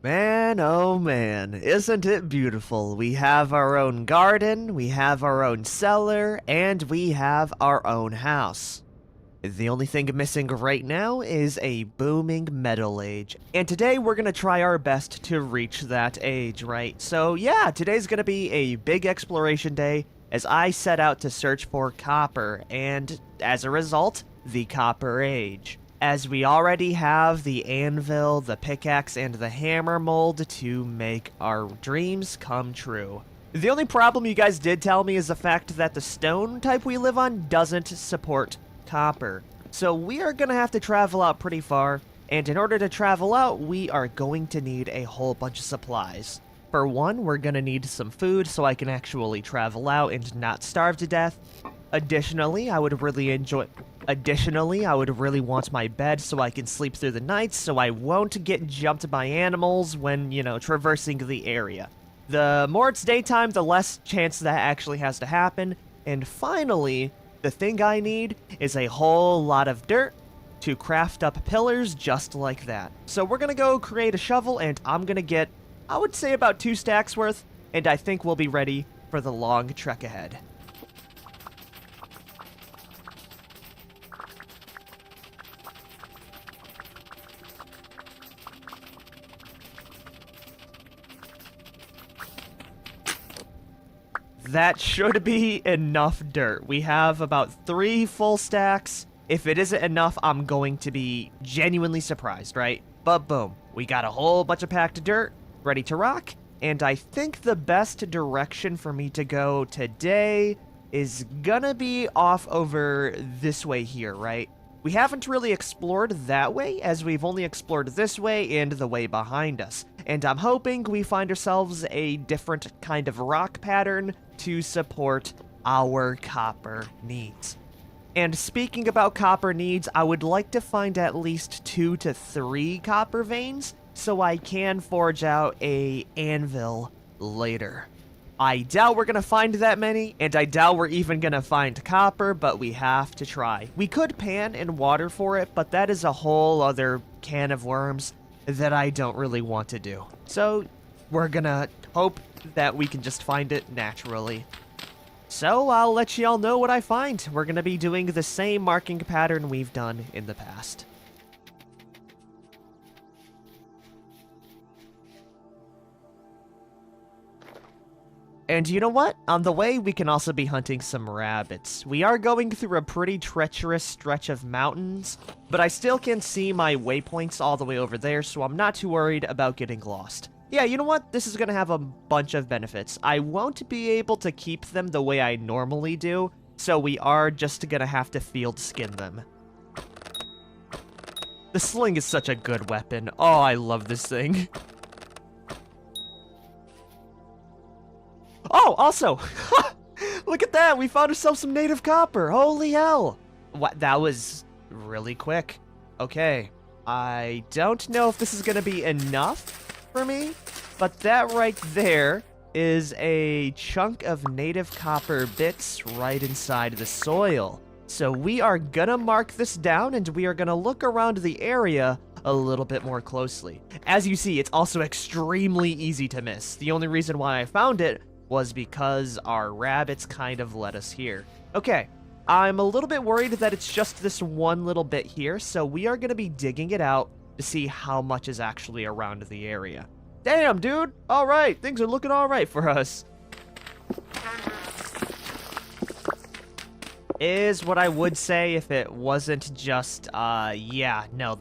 Man, oh man, isn't it beautiful? We have our own garden, we have our own cellar, and we have our own house. The only thing missing right now is a booming metal age. And today we're gonna try our best to reach that age, right? So yeah, today's gonna be a big exploration day as I set out to search for copper, and as a result, the Copper Age. As we already have the anvil, the pickaxe, and the hammer mold to make our dreams come true. The only problem you guys did tell me is the fact that the stone type we live on doesn't support copper. So we are gonna have to travel out pretty far, and in order to travel out, we are going to need a whole bunch of supplies. For one, we're gonna need some food so I can actually travel out and not starve to death. Additionally, I would really want my bed so I can sleep through the night so I won't get jumped by animals when, traversing the area. The more it's daytime, the less chance that actually has to happen. And finally, the thing I need is a whole lot of dirt to craft up pillars just like that. So we're gonna go create a shovel, and I'm gonna get, I would say, about 2 stacks worth, and I think we'll be ready for the long trek ahead. That should be enough dirt. We have about 3 full stacks. If it isn't enough, I'm going to be genuinely surprised, right? But boom, we got a whole bunch of packed dirt ready to rock. And I think the best direction for me to go today is gonna be off over this way here, right? We haven't really explored that way, as we've only explored this way and the way behind us. And I'm hoping we find ourselves a different kind of rock pattern to support our copper needs. And speaking about copper needs, I would like to find at least 2 to 3 copper veins so I can forge out a anvil later. I doubt we're gonna find that many, and I doubt we're even gonna find copper, but we have to try. We could pan and water for it, but that is a whole other can of worms that I don't really want to do. So we're gonna hope that we can just find it naturally. So I'll let y'all know what I find. We're gonna be doing the same marking pattern we've done in the past. And you know what? On the way, we can also be hunting some rabbits. We are going through a pretty treacherous stretch of mountains, but I still can see my waypoints all the way over there, so I'm not too worried about getting lost. Yeah, you know what? This is going to have a bunch of benefits. I won't be able to keep them the way I normally do, so we are just going to have to field skin them. The sling is such a good weapon. Oh, I love this thing. Oh, also, look at that. We found ourselves some native copper. Holy hell. What? That was really quick. Okay. I don't know if this is going to be enough for me, but that right there is a chunk of native copper bits right inside the soil. So we are going to mark this down, and we are going to look around the area a little bit more closely. As you see, it's also extremely easy to miss. The only reason why I found it was because our rabbits kind of led us here. Okay, I'm a little bit worried that it's just this one little bit here, so we are going to be digging it out to see how much is actually around the area. Damn, dude! Alright, things are looking alright for us. Is what I would say if it wasn't just, yeah, no,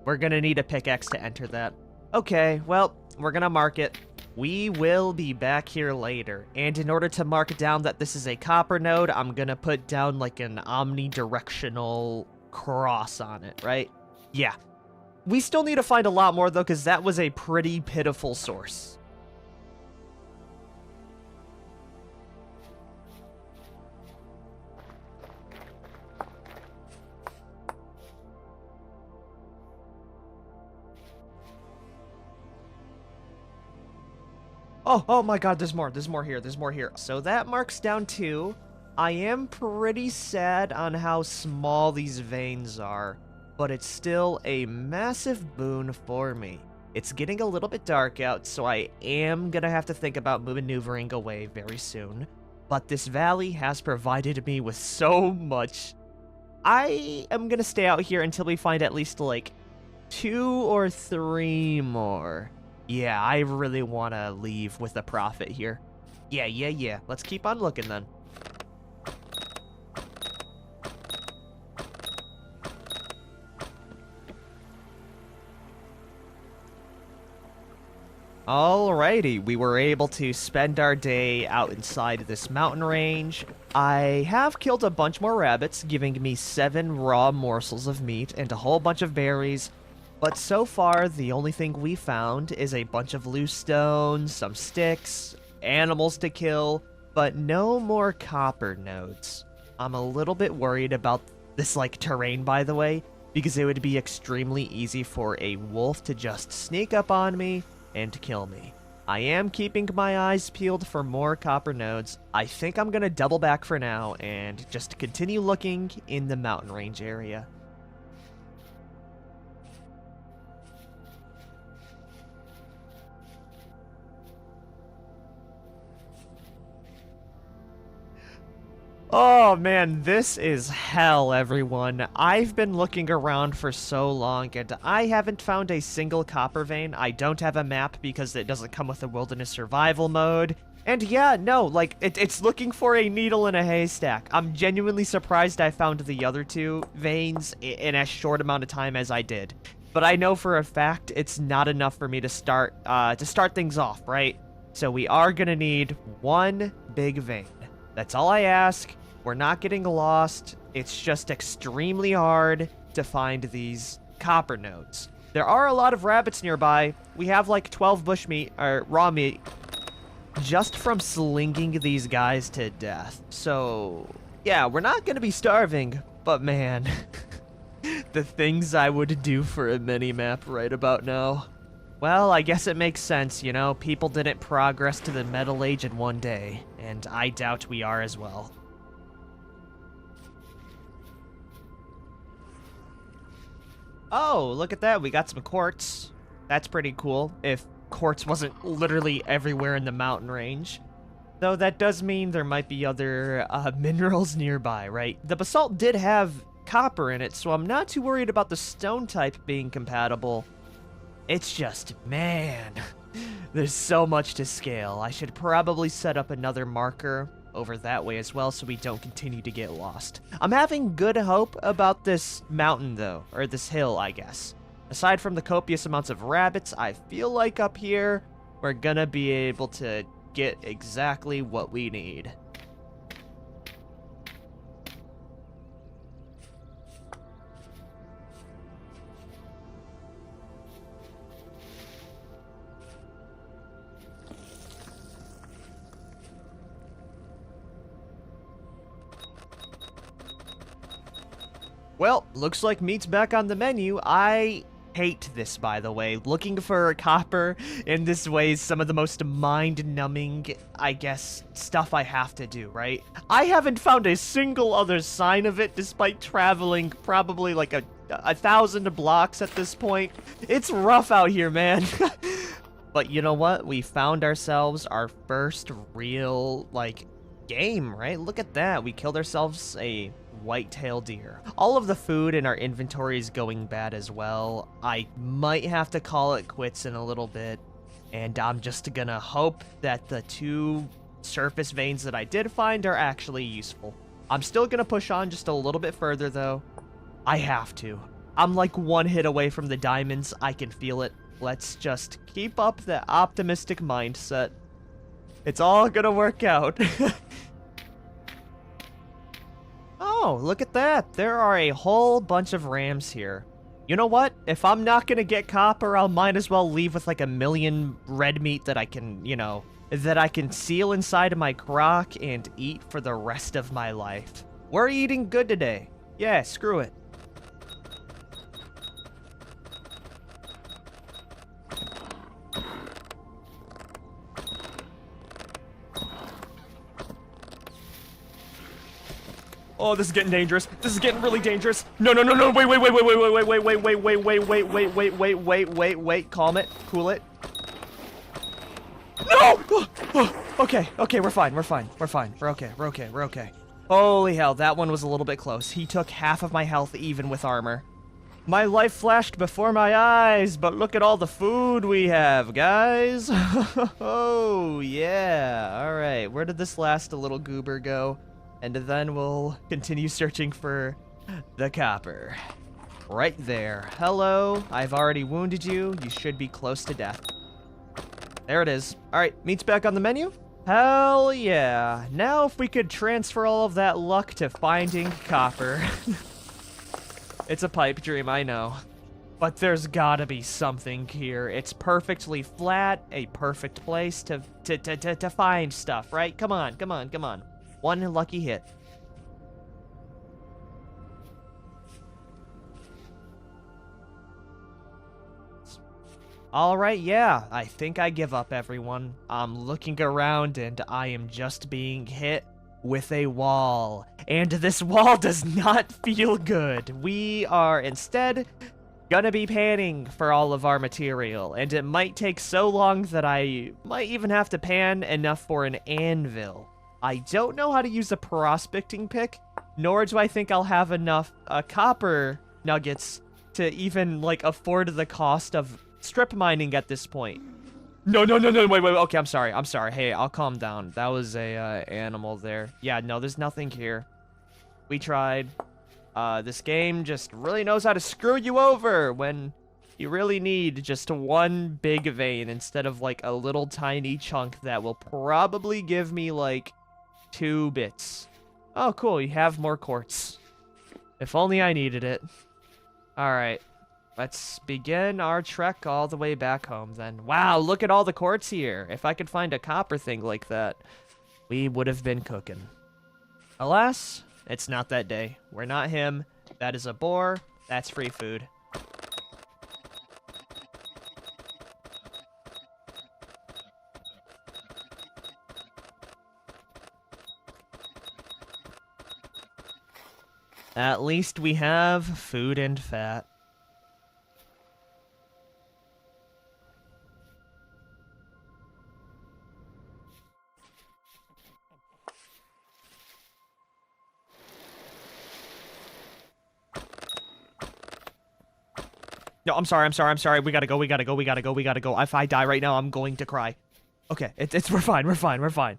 we're going to need a pickaxe to enter that. Okay, well, we're going to mark it. We will be back here later, and in order to mark down that this is a copper node, I'm gonna put down like an omnidirectional cross on it, right? Yeah. We still need to find a lot more though, because that was a pretty pitiful source. Oh my god, there's more here. So that marks down 2. I am pretty sad on how small these veins are, but it's still a massive boon for me. It's getting a little bit dark out, so I am gonna have to think about maneuvering away very soon. But this valley has provided me with so much. I am gonna stay out here until we find at least like 2 or 3 more. Yeah, I really want to leave with a profit here. Yeah. Let's keep on looking then. Alrighty, we were able to spend our day out inside this mountain range. I have killed a bunch more rabbits, giving me 7 raw morsels of meat and a whole bunch of berries. But so far, the only thing we found is a bunch of loose stones, some sticks, animals to kill, but no more copper nodes. I'm a little bit worried about this, like, terrain, by the way, because it would be extremely easy for a wolf to just sneak up on me and to kill me. I am keeping my eyes peeled for more copper nodes. I think I'm gonna double back for now and just continue looking in the mountain range area. Oh man, this is hell, everyone. I've been looking around for so long and I haven't found a single copper vein. I don't have a map because it doesn't come with a wilderness survival mode. And yeah, no, like, it's looking for a needle in a haystack. I'm genuinely surprised I found the other 2 veins in as short amount of time as I did. But I know for a fact it's not enough for me to start things off, right? So we are gonna need 1 big vein. That's all I ask. We're not getting lost. It's just extremely hard to find these copper nodes. There are a lot of rabbits nearby. We have like 12 bushmeat, or raw meat, just from slinging these guys to death. So, yeah, we're not gonna be starving, but man, the things I would do for a mini-map right about now. Well, I guess it makes sense, you know? People didn't progress to the Metal Age in one day, and I doubt we are as well. Oh, look at that, we got some quartz. That's pretty cool, if quartz wasn't literally everywhere in the mountain range. Though that does mean there might be other minerals nearby, right? The basalt did have copper in it, so I'm not too worried about the stone type being compatible. It's just, man, there's so much to scale. I should probably set up another marker over that way as well so we don't continue to get lost. I'm having good hope about this mountain though, or this hill, I guess. Aside from the copious amounts of rabbits, I feel like up here, we're gonna be able to get exactly what we need. Well, looks like meat's back on the menu. I hate this, by the way. Looking for copper in this way is some of the most mind-numbing, I guess, stuff I have to do, right? I haven't found a single other sign of it despite traveling probably like a 1,000 blocks at this point. It's rough out here, man. But you know what? We found ourselves our first real, like, game, right? Look at that. We killed ourselves a white-tailed deer. All of the food in our inventory is going bad as well. I might have to call it quits in a little bit, and I'm just gonna hope that the 2 surface veins that I did find are actually useful. I'm still gonna push on just a little bit further though. I have to. I'm like 1 hit away from the diamonds. I can feel it. Let's just keep up the optimistic mindset. It's all gonna work out. Oh, look at that. There are a whole bunch of rams here. You know what? If I'm not gonna get copper, I'll might as well leave with like 1,000,000 red meat that I can, you know, that I can seal inside of my crock and eat for the rest of my life. We're eating good today. Yeah, screw it. Oh, this is getting dangerous. This is getting really dangerous. No, no, no, no. Wait, wait, wait, wait, wait, wait, wait, wait, wait, wait, wait, wait, wait, wait, wait, wait, wait, wait. Calm it. Cool it. No! Okay, okay, we're fine, we're fine, we're fine. We're okay, we're okay, we're okay. Holy hell, that one was a little bit close. He took half of my health even with armor. My life flashed before my eyes, but look at all the food we have, guys. Oh, yeah. All right, where did this last little goober go? And then we'll continue searching for the copper. Right there. Hello, I've already wounded you. You should be close to death. There it is. All right, meat's back on the menu. Hell yeah. Now if we could transfer all of that luck to finding copper. It's a pipe dream, I know. But there's gotta be something here. It's perfectly flat, a perfect place to find stuff, right? Come on, come on, come on. One lucky hit. Alright, yeah, I think I give up, everyone. I'm looking around and I am just being hit with a wall. And this wall does not feel good. We are instead gonna be panning for all of our material, and it might take so long that I might even have to pan enough for an anvil. I don't know how to use a prospecting pick, nor do I think I'll have enough copper nuggets to even, like, afford the cost of strip mining at this point. No, no, no, no, wait, wait, okay, I'm sorry, hey, I'll calm down. That was a, animal there. Yeah, no, there's nothing here. We tried. This game just really knows how to screw you over when you really need just one big vein instead of, like, a little tiny chunk that will probably give me, like, 2 bits. Oh, cool, you have more quartz. If only I needed it. Alright. Let's begin our trek all the way back home then. Wow, look at all the quartz here. If I could find a copper thing like that, we would have been cooking. Alas, it's not that day. We're not him. That is a boar. That's free food. At least we have food and fat. No, I'm sorry. We gotta go. If I die right now, I'm going to cry. Okay, we're fine.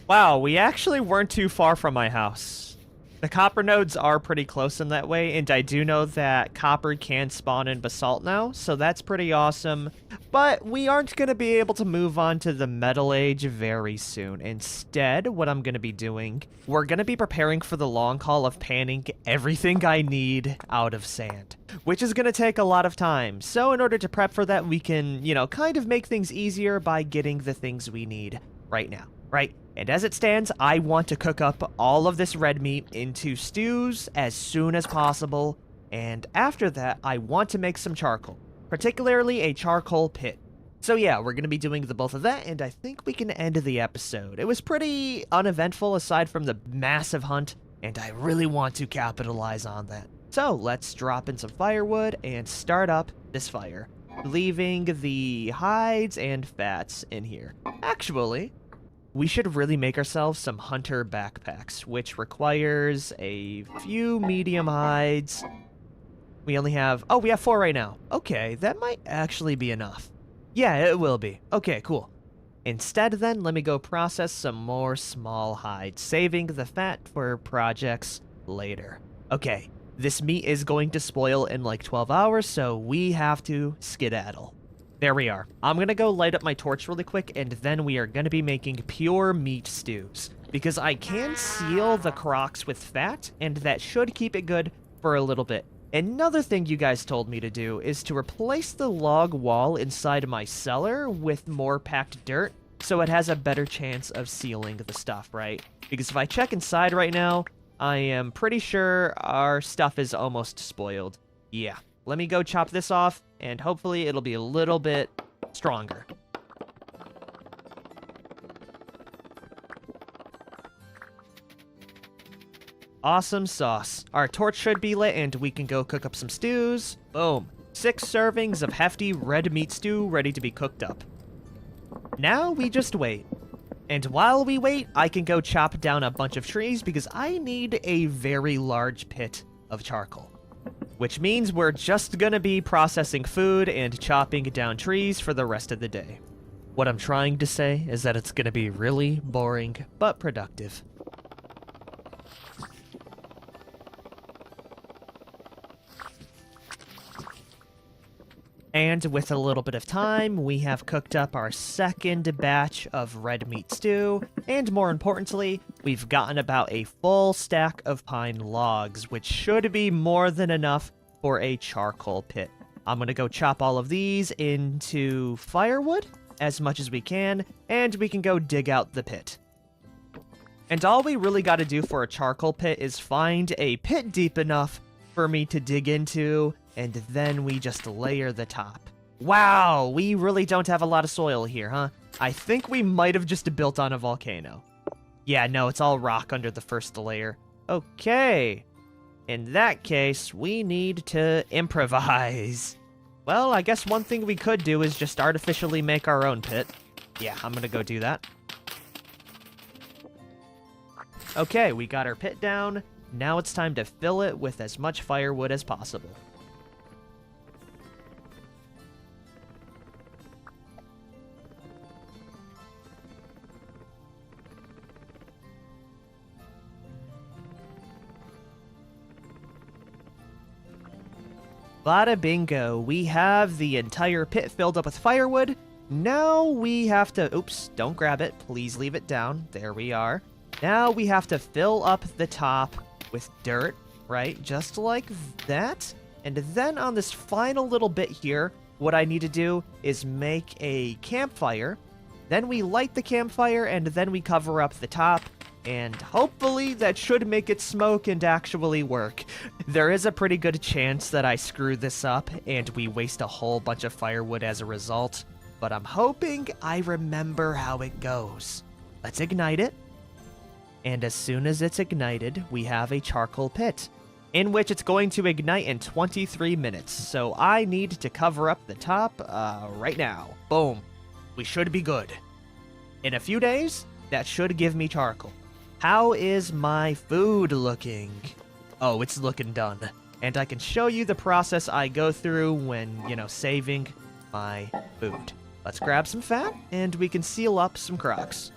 Wow, we actually weren't too far from my house. The copper nodes are pretty close in that way, and I do know that copper can spawn in basalt now, so that's pretty awesome. But we aren't going to be able to move on to the Metal Age very soon. Instead, what I'm going to be doing, we're going to be preparing for the long haul of panning everything I need out of sand, which is going to take a lot of time. So in order to prep for that, we can, kind of make things easier by getting the things we need right now, right? And as it stands, I want to cook up all of this red meat into stews as soon as possible, and after that, I want to make some charcoal, particularly a charcoal pit. So yeah, we're going to be doing the both of that, and I think we can end the episode. It was pretty uneventful aside from the massive hunt, and I really want to capitalize on that. So let's drop in some firewood and start up this fire, leaving the hides and fats in here. Actually, we should really make ourselves some hunter backpacks, which requires a few medium hides. We only have, we have 4 right now. Okay, that might actually be enough. Yeah, it will be. Okay, cool. Instead then, let me go process some more small hides, saving the fat for projects later. Okay, this meat is going to spoil in like 12 hours, so we have to skedaddle. There we are. I'm gonna go light up my torch really quick, and then we are gonna be making pure meat stews, because I can seal the crocks with fat, and that should keep it good for a little bit. Another thing you guys told me to do is to replace the log wall inside my cellar with more packed dirt, so it has a better chance of sealing the stuff, right? Because if I check inside right now, I am pretty sure our stuff is almost spoiled. Yeah, let me go chop this off, and hopefully it'll be a little bit stronger. Awesome sauce. Our torch should be lit and we can go cook up some stews. Boom. 6 servings of hefty red meat stew ready to be cooked up. Now we just wait. And while we wait, I can go chop down a bunch of trees because I need a very large pit of charcoal. Which means we're just gonna be processing food and chopping down trees for the rest of the day. What I'm trying to say is that it's gonna be really boring, but productive. And with a little bit of time, we have cooked up our second batch of red meat stew, and more importantly, we've gotten about a full stack of pine logs, which should be more than enough for a charcoal pit. I'm gonna go chop all of these into firewood as much as we can, and we can go dig out the pit. And all we really gotta do for a charcoal pit is find a pit deep enough for me to dig into, and then we just layer the top. Wow, we really don't have a lot of soil here, huh? I think we might have just built on a volcano. Yeah, no, it's all rock under the first layer. Okay. In that case, we need to improvise. Well, I guess one thing we could do is just artificially make our own pit. Yeah, I'm gonna go do that. Okay, we got our pit down. Now it's time to fill it with as much firewood as possible. Bada bingo, we have the entire pit filled up with firewood. Now we have to, oops, don't grab it, please leave it down. There we are. Now we have to fill up the top with dirt, right? Just like that. And then on this final little bit here, what I need to do is make a campfire. Then we light the campfire and then we cover up the top. And hopefully that should make it smoke and actually work. There is a pretty good chance that I screw this up and we waste a whole bunch of firewood as a result. But I'm hoping I remember how it goes. Let's ignite it. And as soon as it's ignited, we have a charcoal pit, in which it's going to ignite in 23 minutes. So I need to cover up the top right now. Boom. We should be good. In a few days, that should give me charcoal. How is my food looking? Oh, it's looking done. And I can show you the process I go through when, saving my food. Let's grab some fat, and we can seal up some crocs.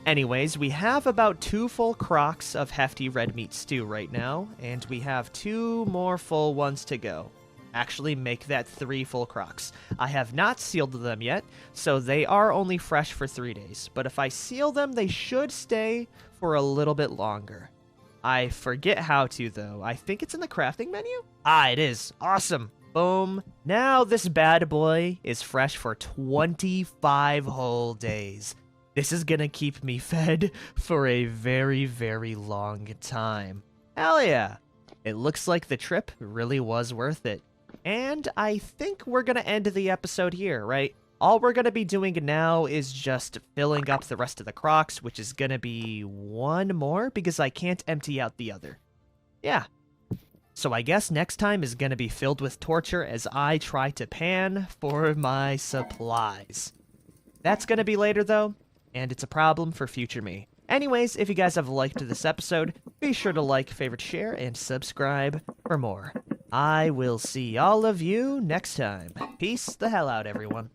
Anyways, we have about 2 full crocs of hefty red meat stew right now, and we have 2 more full ones to go. Actually, make that 3 full crocs. I have not sealed them yet, so they are only fresh for 3 days. But if I seal them, they should stay for a little bit longer. I forget how to, though. I think it's in the crafting menu? Ah, it is. Awesome. Boom. Now this bad boy is fresh for 25 whole days. This is gonna keep me fed for a very, very long time. Hell yeah. It looks like the trip really was worth it. And I think we're gonna end the episode here, right? All we're gonna be doing now is just filling up the rest of the crocs, which is gonna be 1 more because I can't empty out the other. Yeah. So I guess next time is gonna be filled with torture as I try to pan for my supplies. That's gonna be later though, and it's a problem for future me. Anyways, if you guys have liked this episode, be sure to like, favorite, share, and subscribe for more. I will see all of you next time. Peace the hell out, everyone.